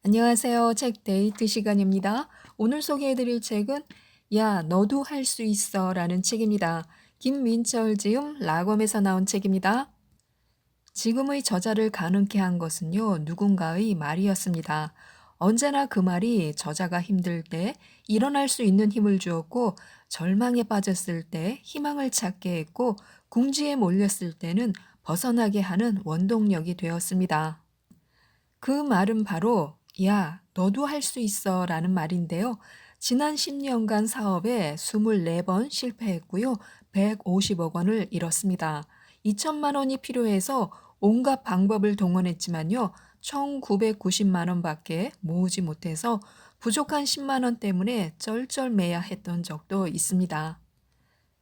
안녕하세요. 책 데이트 시간입니다. 오늘 소개해드릴 책은 야, 너도 할 수 있어 라는 책입니다. 김민철 지음 라검에서 나온 책입니다. 지금의 저자를 가능케 한 것은요, 누군가의 말이었습니다. 언제나 그 말이 저자가 힘들 때 일어날 수 있는 힘을 주었고, 절망에 빠졌을 때 희망을 찾게 했고, 궁지에 몰렸을 때는 벗어나게 하는 원동력이 되었습니다. 그 말은 바로 야, 너도 할 수 있어 라는 말인데요. 지난 10년간 사업에 24번 실패했고요. 150억 원을 잃었습니다. 2천만 원이 필요해서 온갖 방법을 동원했지만요. 1,990만 원밖에 모으지 못해서 부족한 10만 원 때문에 쩔쩔매야 했던 적도 있습니다.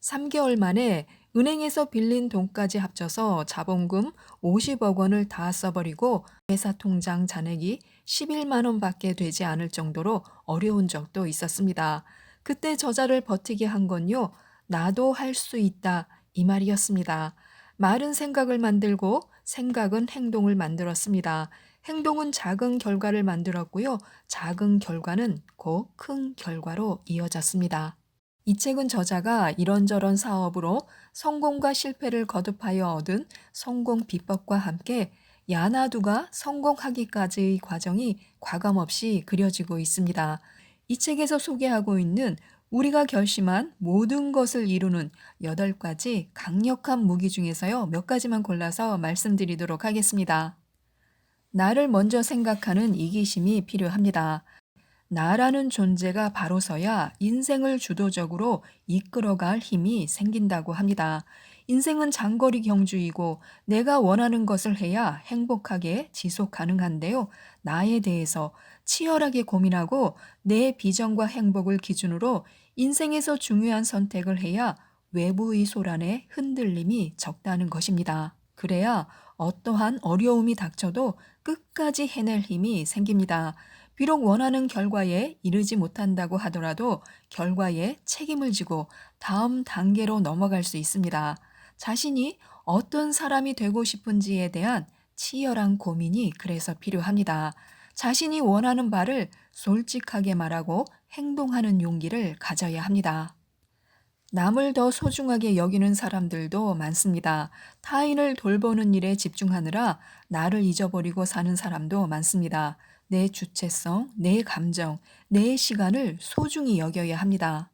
3개월 만에 은행에서 빌린 돈까지 합쳐서 자본금 50억 원을 다 써버리고 회사 통장 잔액이 11만 원밖에 되지 않을 정도로 어려운 적도 있었습니다. 그때 저자를 버티게 한 건요, 나도 할 수 있다 이 말이었습니다. 말은 생각을 만들고 생각은 행동을 만들었습니다. 행동은 작은 결과를 만들었고요, 작은 결과는 곧 큰 결과로 이어졌습니다. 이 책은 저자가 이런저런 사업으로 성공과 실패를 거듭하여 얻은 성공 비법과 함께 야나두가 성공하기까지의 과정이 과감없이 그려지고 있습니다. 이 책에서 소개하고 있는 우리가 결심한 모든 것을 이루는 8가지 강력한 무기 중에서요, 몇 가지만 골라서 말씀드리도록 하겠습니다. 나를 먼저 생각하는 이기심이 필요합니다. 나라는 존재가 바로서야 인생을 주도적으로 이끌어갈 힘이 생긴다고 합니다. 인생은 장거리 경주이고 내가 원하는 것을 해야 행복하게 지속 가능한데요. 나에 대해서 치열하게 고민하고 내 비전과 행복을 기준으로 인생에서 중요한 선택을 해야 외부의 소란에 흔들림이 적다는 것입니다. 그래야 어떠한 어려움이 닥쳐도 끝까지 해낼 힘이 생깁니다. 비록 원하는 결과에 이르지 못한다고 하더라도 결과에 책임을 지고 다음 단계로 넘어갈 수 있습니다. 자신이 어떤 사람이 되고 싶은지에 대한 치열한 고민이 그래서 필요합니다. 자신이 원하는 바를 솔직하게 말하고 행동하는 용기를 가져야 합니다. 남을 더 소중하게 여기는 사람들도 많습니다. 타인을 돌보는 일에 집중하느라 나를 잊어버리고 사는 사람도 많습니다. 내 주체성, 내 감정, 내 시간을 소중히 여겨야 합니다.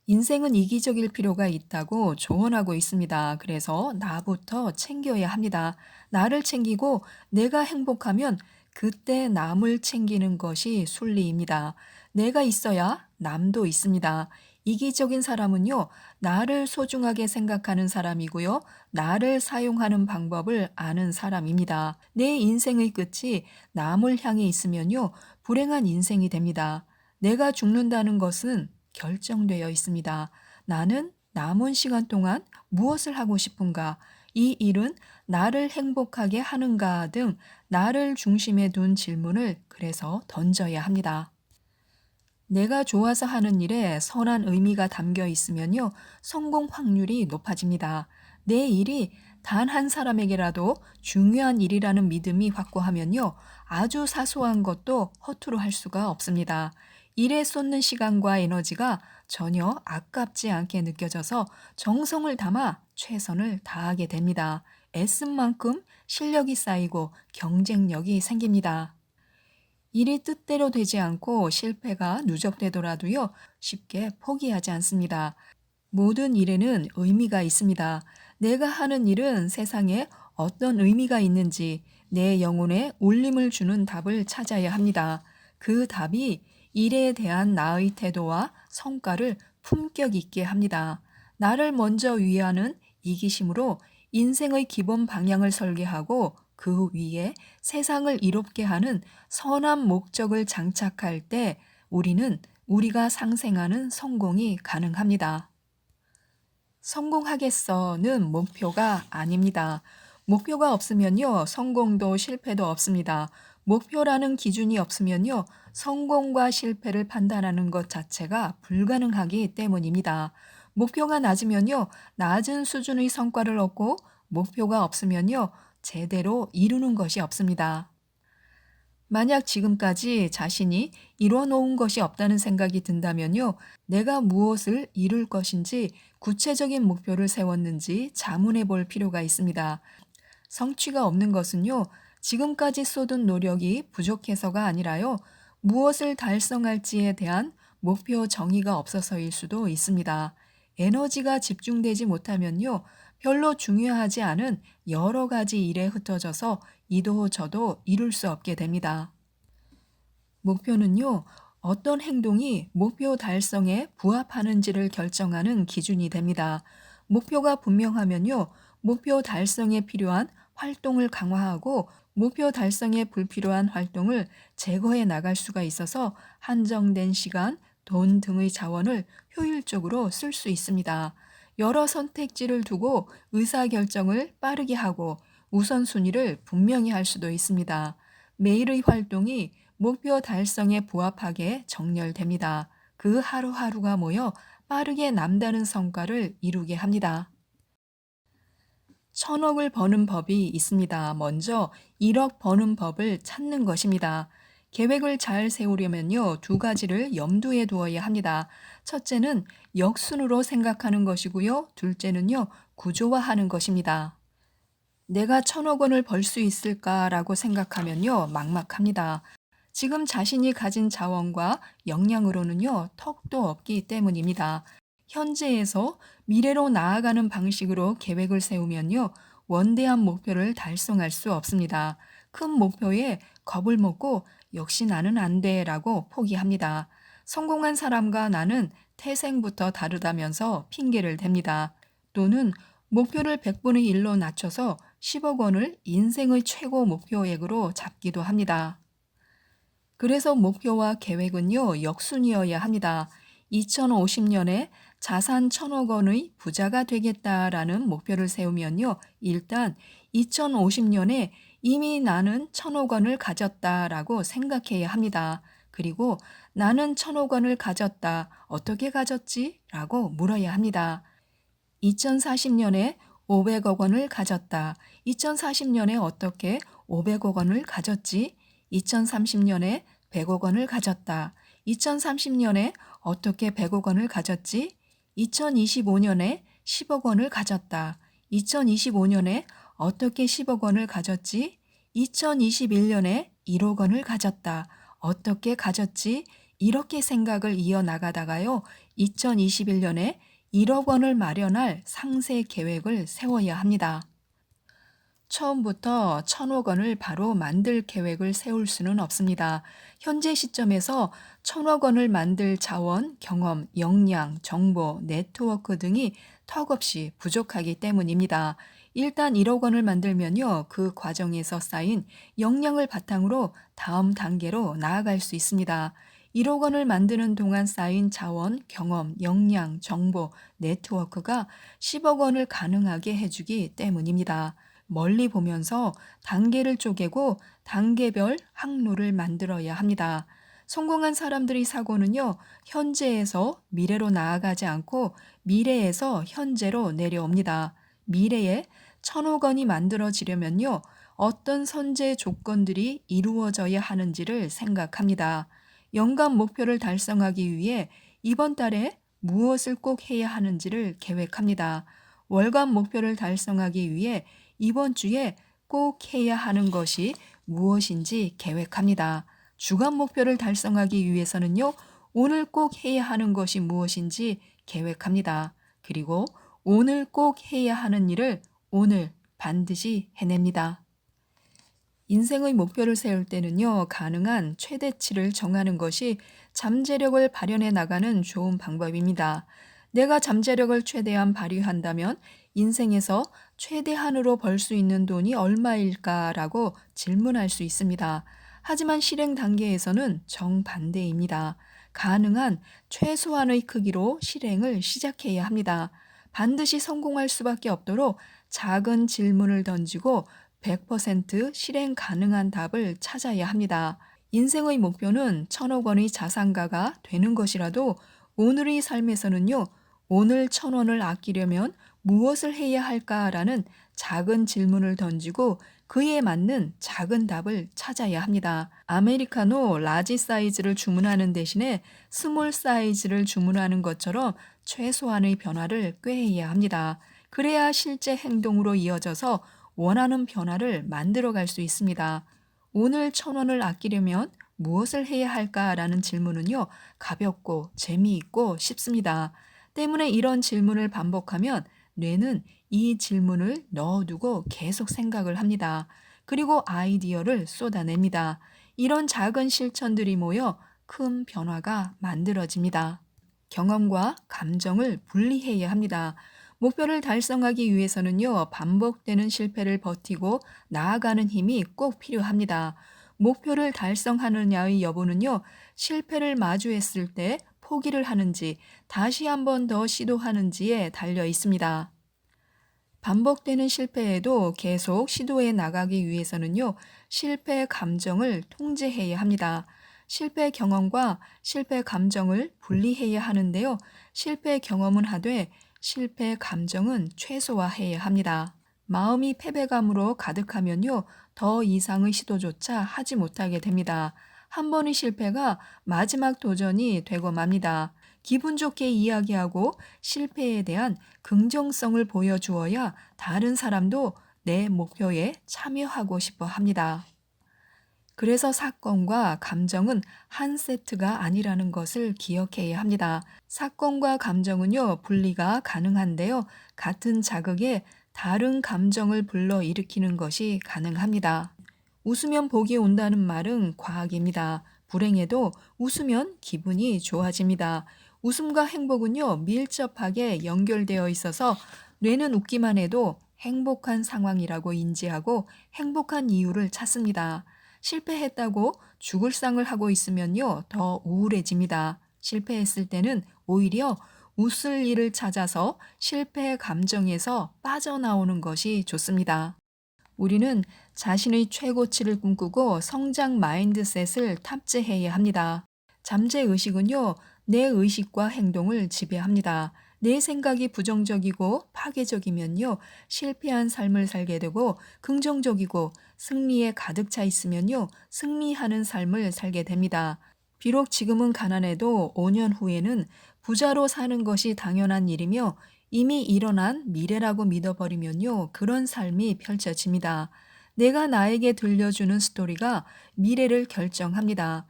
인생은 이기적일 필요가 있다고 조언하고 있습니다. 그래서 나부터 챙겨야 합니다. 나를 챙기고 내가 행복하면 그때 남을 챙기는 것이 순리입니다. 내가 있어야 남도 있습니다. 이기적인 사람은요, 나를 소중하게 생각하는 사람이고요, 나를 사용하는 방법을 아는 사람입니다. 내 인생의 끝이 남을 향해 있으면요, 불행한 인생이 됩니다. 내가 죽는다는 것은 결정되어 있습니다. 나는 남은 시간 동안 무엇을 하고 싶은가? 이 일은 나를 행복하게 하는가 등 나를 중심에 둔 질문을 그래서 던져야 합니다. 내가 좋아서 하는 일에 선한 의미가 담겨 있으면요, 성공 확률이 높아집니다. 내 일이 단 한 사람에게라도 중요한 일이라는 믿음이 확고하면요, 아주 사소한 것도 허투루 할 수가 없습니다. 일에 쏟는 시간과 에너지가 전혀 아깝지 않게 느껴져서 정성을 담아 최선을 다하게 됩니다. 애쓴 만큼 실력이 쌓이고 경쟁력이 생깁니다. 일이 뜻대로 되지 않고 실패가 누적되더라도요, 쉽게 포기하지 않습니다. 모든 일에는 의미가 있습니다. 내가 하는 일은 세상에 어떤 의미가 있는지 내 영혼에 울림을 주는 답을 찾아야 합니다. 그 답이 일에 대한 나의 태도와 성과를 품격 있게 합니다. 나를 먼저 위하는 이기심으로 인생의 기본 방향을 설계하고 그 위에 세상을 이롭게 하는 선한 목적을 장착할 때 우리가 상생하는 성공이 가능합니다. 성공하겠어는 목표가 아닙니다. 목표가 없으면요, 성공도 실패도 없습니다. 목표라는 기준이 없으면요, 성공과 실패를 판단하는 것 자체가 불가능하기 때문입니다. 목표가 낮으면요, 낮은 수준의 성과를 얻고 목표가 없으면요, 제대로 이루는 것이 없습니다. 만약 지금까지 자신이 이뤄 놓은 것이 없다는 생각이 든다면요, 내가 무엇을 이룰 것인지 구체적인 목표를 세웠는지 자문해 볼 필요가 있습니다. 성취가 없는 것은요, 지금까지 쏟은 노력이 부족해서가 아니라요, 무엇을 달성할지에 대한 목표 정의가 없어서일 수도 있습니다. 에너지가 집중되지 못하면요, 별로 중요하지 않은 여러 가지 일에 흩어져서 이도 저도 이룰 수 없게 됩니다. 목표는요, 어떤 행동이 목표 달성에 부합하는지를 결정하는 기준이 됩니다. 목표가 분명하면요, 목표 달성에 필요한 활동을 강화하고 목표 달성에 불필요한 활동을 제거해 나갈 수가 있어서 한정된 시간, 돈 등의 자원을 효율적으로 쓸 수 있습니다. 여러 선택지를 두고 의사결정을 빠르게 하고 우선순위를 분명히 할 수도 있습니다. 매일의 활동이 목표 달성에 부합하게 정렬됩니다. 그 하루하루가 모여 빠르게 남다른 성과를 이루게 합니다. 1,000억을 버는 법이 있습니다. 먼저 1억 버는 법을 찾는 것입니다. 계획을 잘 세우려면요, 두 가지를 염두에 두어야 합니다. 첫째는 역순으로 생각하는 것이고요. 둘째는요, 구조화하는 것입니다. 내가 1,000억 원을 벌 수 있을까라고 생각하면요, 막막합니다. 지금 자신이 가진 자원과 역량으로는요, 턱도 없기 때문입니다. 현재에서 미래로 나아가는 방식으로 계획을 세우면요, 원대한 목표를 달성할 수 없습니다. 큰 목표에 겁을 먹고 역시 나는 안 돼라고 포기합니다. 성공한 사람과 나는 태생부터 다르다면서 핑계를 댑니다. 또는 목표를 100분의 1로 낮춰서 10억 원을 인생의 최고 목표액으로 잡기도 합니다. 그래서 목표와 계획은요, 역순이어야 합니다. 2050년에 자산 1,000억 원의 부자가 되겠다라는 목표를 세우면요, 일단 2050년에 이미 나는 1,000억 원을 가졌다라고 생각해야 합니다. 그리고 나는 1,000억 원을 가졌다. 어떻게 가졌지? 라고 물어야 합니다. 2040년에 500억 원을 가졌다. 2040년에 어떻게 500억 원을 가졌지? 2030년에 100억 원을 가졌다. 2030년에 어떻게 100억 원을 가졌지? 2025년에 10억 원을 가졌다. 2025년에 어떻게 10억 원을 가졌지? 2021년에 1억 원을 가졌다. 어떻게 가졌지? 이렇게 생각을 이어나가다가요. 2021년에 1억 원을 마련할 상세 계획을 세워야 합니다. 처음부터 1,000억 원을 바로 만들 계획을 세울 수는 없습니다. 현재 시점에서 1,000억 원을 만들 자원, 경험, 역량, 정보, 네트워크 등이 턱없이 부족하기 때문입니다. 일단 1억 원을 만들면요, 그 과정에서 쌓인 역량을 바탕으로 다음 단계로 나아갈 수 있습니다. 1억 원을 만드는 동안 쌓인 자원, 경험, 역량, 정보, 네트워크가 10억 원을 가능하게 해주기 때문입니다. 멀리 보면서 단계를 쪼개고 단계별 항로를 만들어야 합니다. 성공한 사람들의 사고는요, 현재에서 미래로 나아가지 않고 미래에서 현재로 내려옵니다. 미래에 1,000억 원이 만들어지려면요, 어떤 선제 조건들이 이루어져야 하는지를 생각합니다. 연간 목표를 달성하기 위해 이번 달에 무엇을 꼭 해야 하는지를 계획합니다. 월간 목표를 달성하기 위해 이번 주에 꼭 해야 하는 것이 무엇인지 계획합니다. 주간 목표를 달성하기 위해서는요, 오늘 꼭 해야 하는 것이 무엇인지 계획합니다. 그리고 오늘 꼭 해야 하는 일을 오늘 반드시 해냅니다. 인생의 목표를 세울 때는요, 가능한 최대치를 정하는 것이 잠재력을 발현해 나가는 좋은 방법입니다. 내가 잠재력을 최대한 발휘한다면 인생에서 최대한으로 벌 수 있는 돈이 얼마일까라고 질문할 수 있습니다. 하지만 실행 단계에서는 정반대입니다. 가능한 최소한의 크기로 실행을 시작해야 합니다. 반드시 성공할 수밖에 없도록 작은 질문을 던지고 100% 실행 가능한 답을 찾아야 합니다. 인생의 목표는 1,000억 원의 자산가가 되는 것이라도 오늘의 삶에서는요, 오늘 1,000원을 아끼려면 무엇을 해야 할까라는 작은 질문을 던지고 그에 맞는 작은 답을 찾아야 합니다. 아메리카노 라지 사이즈를 주문하는 대신에 스몰 사이즈를 주문하는 것처럼 최소한의 변화를 꾀해야 합니다. 그래야 실제 행동으로 이어져서 원하는 변화를 만들어 갈 수 있습니다. 오늘 1,000원을 아끼려면 무엇을 해야 할까라는 질문은요, 가볍고 재미있고 쉽습니다. 때문에 이런 질문을 반복하면 뇌는 이 질문을 넣어두고 계속 생각을 합니다. 그리고 아이디어를 쏟아냅니다. 이런 작은 실천들이 모여 큰 변화가 만들어집니다. 경험과 감정을 분리해야 합니다. 목표를 달성하기 위해서는요, 반복되는 실패를 버티고 나아가는 힘이 꼭 필요합니다. 목표를 달성하느냐의 여부는요, 실패를 마주했을 때 포기를 하는지, 다시 한 번 더 시도하는지에 달려 있습니다. 반복되는 실패에도 계속 시도해 나가기 위해서는요, 실패 감정을 통제해야 합니다. 실패 경험과 실패 감정을 분리해야 하는데요, 실패 경험은 하되 실패 감정은 최소화해야 합니다. 마음이 패배감으로 가득하면요, 더 이상의 시도조차 하지 못하게 됩니다. 한 번의 실패가 마지막 도전이 되고 맙니다. 기분 좋게 이야기하고 실패에 대한 긍정성을 보여주어야 다른 사람도 내 목표에 참여하고 싶어 합니다. 그래서 사건과 감정은 한 세트가 아니라는 것을 기억해야 합니다. 사건과 감정은요, 분리가 가능한데요, 같은 자극에 다른 감정을 불러일으키는 것이 가능합니다. 웃으면 복이 온다는 말은 과학입니다. 불행해도 웃으면 기분이 좋아집니다. 웃음과 행복은요, 밀접하게 연결되어 있어서 뇌는 웃기만 해도 행복한 상황이라고 인지하고 행복한 이유를 찾습니다. 실패했다고 죽을 상을 하고 있으면요, 더 우울해집니다. 실패했을 때는 오히려 웃을 일을 찾아서 실패의 감정에서 빠져나오는 것이 좋습니다. 우리는 자신의 최고치를 꿈꾸고 성장 마인드셋을 탑재해야 합니다. 잠재의식은요, 내 의식과 행동을 지배합니다. 내 생각이 부정적이고 파괴적이면요, 실패한 삶을 살게 되고, 긍정적이고 승리에 가득 차 있으면요, 승리하는 삶을 살게 됩니다. 비록 지금은 가난해도 5년 후에는 부자로 사는 것이 당연한 일이며, 이미 일어난 미래라고 믿어버리면요, 그런 삶이 펼쳐집니다. 내가 나에게 들려주는 스토리가 미래를 결정합니다.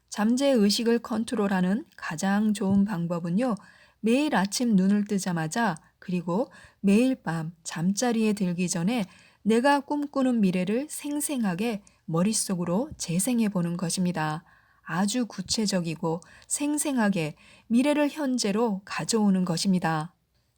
잠재의식을 컨트롤하는 가장 좋은 방법은요, 매일 아침 눈을 뜨자마자 그리고 매일 밤 잠자리에 들기 전에 내가 꿈꾸는 미래를 생생하게 머릿속으로 재생해 보는 것입니다. 아주 구체적이고 생생하게 미래를 현재로 가져오는 것입니다.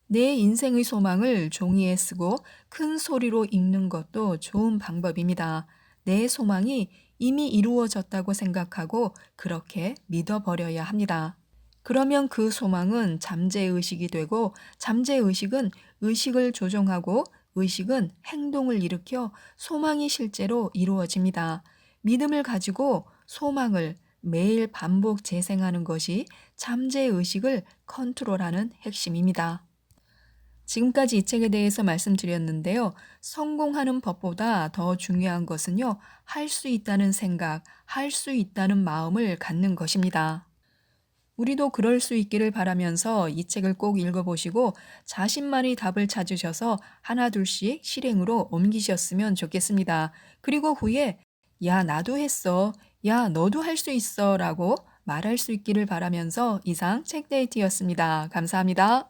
내 인생의 소망을 종이에 쓰고 큰 소리로 읽는 것도 좋은 방법입니다. 내 소망이 이미 이루어졌다고 생각하고 그렇게 믿어버려야 합니다. 그러면 그 소망은 잠재의식이 되고 잠재의식은 의식을 조종하고 의식은 행동을 일으켜 소망이 실제로 이루어집니다. 믿음을 가지고 소망을 매일 반복 재생하는 것이 잠재의식을 컨트롤하는 핵심입니다. 지금까지 이 책에 대해서 말씀드렸는데요. 성공하는 법보다 더 중요한 것은요, 할 수 있다는 생각, 할 수 있다는 마음을 갖는 것입니다. 우리도 그럴 수 있기를 바라면서 이 책을 꼭 읽어보시고 자신만의 답을 찾으셔서 하나둘씩 실행으로 옮기셨으면 좋겠습니다. 그리고 후에, 야, 나도 했어. 야, 너도 할 수 있어. 라고 말할 수 있기를 바라면서 이상 책데이트였습니다. 감사합니다.